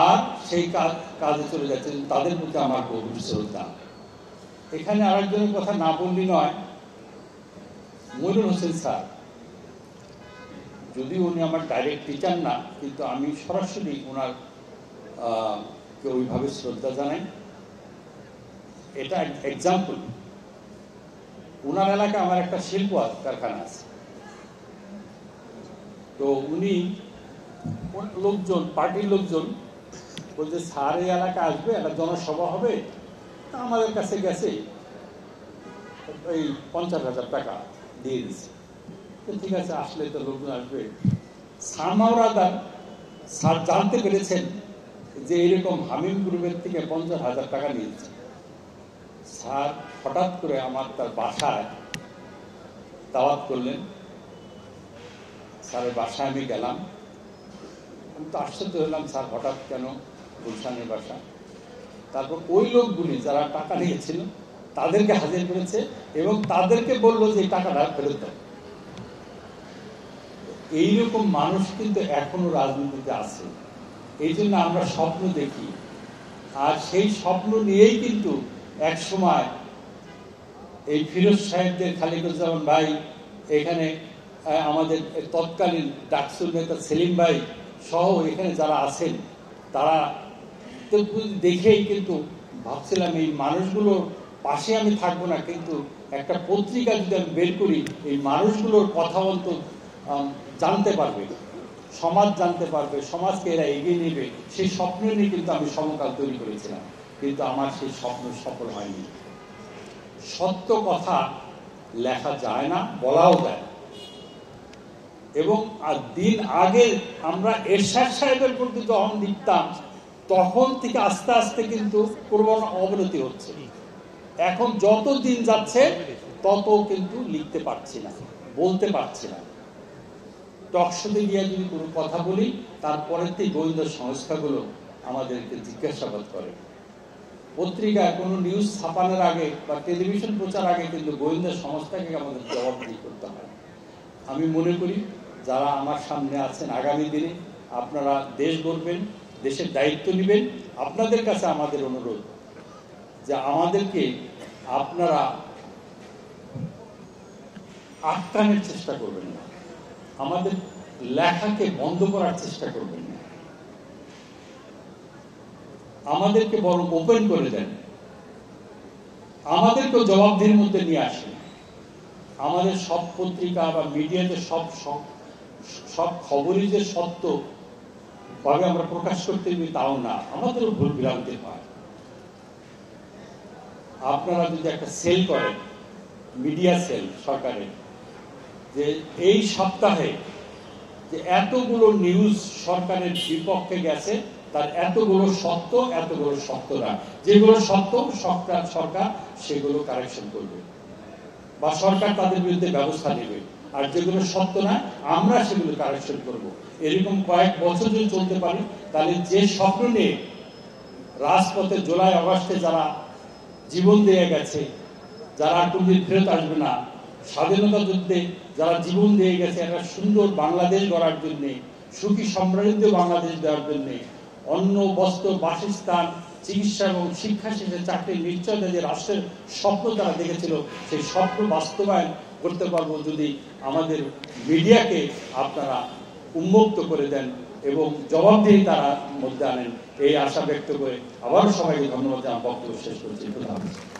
আর সেই কাজে চলে যাচ্ছে, তাদের প্রতি আমার গভীর শ্রদ্ধা। এখানে আরেকজনের কথা না বললি নয়, মইনুল হোসেন স্যার, যদিও উনি আমার ডাইরেক্ট টিচার না, কিন্তু আমি সরাসরি ওনার কে ওইভাবে শ্রদ্ধা জানাই। এটা এক্সাম্পল, ওনার এলাকায় আমার একটা শিল্প কারখানা আছে, তো উনি লোকজন, পার্টির লোকজন বলছে স্যার এই এলাকায় আসবে, একটা জনসভা হবে, আমাদের কাছে গেছে এই 50,000 টাকা দিয়ে দিচ্ছে। ঠিক আছে, আসলে তো লোকজন আসবে। সামাওরাদার স্যার জানতে পেরেছেন যে এরকম হামিম গ্রুপের থেকে 50,000 টাকা নিয়েছে। স্যার হঠাৎ করে আমার তার বাসায় দাওয়াত করলেন। স্যারের বাসায় আমি গেলাম। আমি তো আশ্চর্য হলাম, স্যার হঠাৎ কেন গুলশানের বাসা। তারপর ওই লোকগুলি যারা টাকা নিয়েছিল তাদেরকে হাজির করেছে এবং তাদেরকে বললো যে এই টাকাটা ফেরত দাও। এইরকম মানুষ কিন্তু এখনো রাজনীতিতে আছে। এই জন্য আমরা স্বপ্ন দেখি, আর সেই স্বপ্ন নিয়েই কিন্তু এক সময় এই ফিরোজ সাহেবদের, খালিকুজ্জামান ভাই, এখানে আমাদের তৎকালীন ডাকসুর নেতা সেলিম ভাই সহ এখানে যারা আছেন, তারা দেখেই কিন্তু ভাবছিলাম এই মানুষগুলোর পাশে আমি থাকবো না, কিন্তু একটা পত্রিকা যদি আমি বের করি, এই মানুষগুলোর কথা অন্তত জানতে পারবে, সমাজ জানতে পারবে, সমাজকে এরা এগিয়ে নেবে, সেই স্বপ্ন নিয়ে কিন্তু আমি সমকাল তৈরি করেছিলাম। কিন্তু আমার সেই স্বপ্ন সফল হয়নি। সত্য কথা লেখা যায় না, বলাও যায়। এবং দিন আগে আমরা এরশাদ সাহেবের প্রতি যখন লিখতাম, তখন থেকে আস্তে আস্তে কিন্তু ক্রমশ অবনতি হচ্ছে। এখন যত দিন যাচ্ছে তত কিন্তু লিখতে পারছি না, বলতে পারছি না। টকশোতে গিয়ে যদি কোনো কথা বলি, তারপরের থেকে গোয়েন্দা সংস্থাগুলো আমাদেরকে জিজ্ঞাসাবাদ করে। পত্রিকায় কোনো নিউজ ছাপানোর আগে বা টেলিভিশন প্রচার আগে কিন্তু গোয়েন্দা সংস্থাকে আমাদের জবাবদিহি করতে হয়। আমি মনে করি যারা আমার সামনে আছেন, আগামী দিনে আপনারা দেশ গড়বেন, দেশের দায়িত্ব নেবেন। আপনাদের কাছে আমাদের অনুরোধ যে আমাদেরকে আপনারা আটকানোর চেষ্টা করবেন না, আমাদের লেখাকে বন্ধ করার চেষ্টা করবেন না, আমাদেরকে বরং ওপেন করে দেন, আমাদেরকে জবাবদিহির মধ্যে নিয়ে আসেন। আমাদের সব পত্রিকা বা মিডিয়াতে সব খবরই যে সত্য ভাবে আমরা প্রকাশ করতে পারি তাও না, আমাদেরও ভুল ভ্রান্তি হয়। আপনারা যদি একটা সেল করেন, মিডিয়া সেল সরকারের, যে এই সপ্তাহে যে এতগুলো নিউজ সরকারের বিপক্ষে গেছে, তার এতগুলো সত্য, এতগুলো সত্য না, যেগুলো সত্য সরকার সেগুলো কারেকশন করবে বা সরকার তাদের বিরুদ্ধে ব্যবস্থা নেবে, আর যেগুলো সত্য না আমরা সেগুলো কারেকশন করব। এরকম কয়েক বছর যদি চলতে পারি, তাহলে যে স্বপ্ন নিয়ে রাজপথে জুলাই আগস্টে যারা জীবন দিয়ে গেছে, যারা কোনদিন ফেরত আসবে না, স্বাধীনতা যুদ্ধে যারা জীবন দিয়ে গেছে একটা সুন্দর বাংলাদেশ গড়ার জন্য, সুখী সমৃদ্ধ বাংলাদেশ দেওয়ার জন্য, অন্ন, বস্ত্র, বাসস্থান, চিকিৎসা এবং শিক্ষা শেষে চাকরির নিশ্চয়তা যে রাষ্ট্রের স্বপ্ন তারা দেখেছিল, সেই স্বপ্ন বাস্তবায়ন করতে পারবো যদি আমাদের মিডিয়াকে আপনারা উন্মুক্ত করে দেন এবং জবাবদিহি তারা মধ্যে আনেন। এই আশা ব্যক্ত করে আবারও সবাইকে ধন্যবাদ, আমার বক্তব্য শেষ করছি।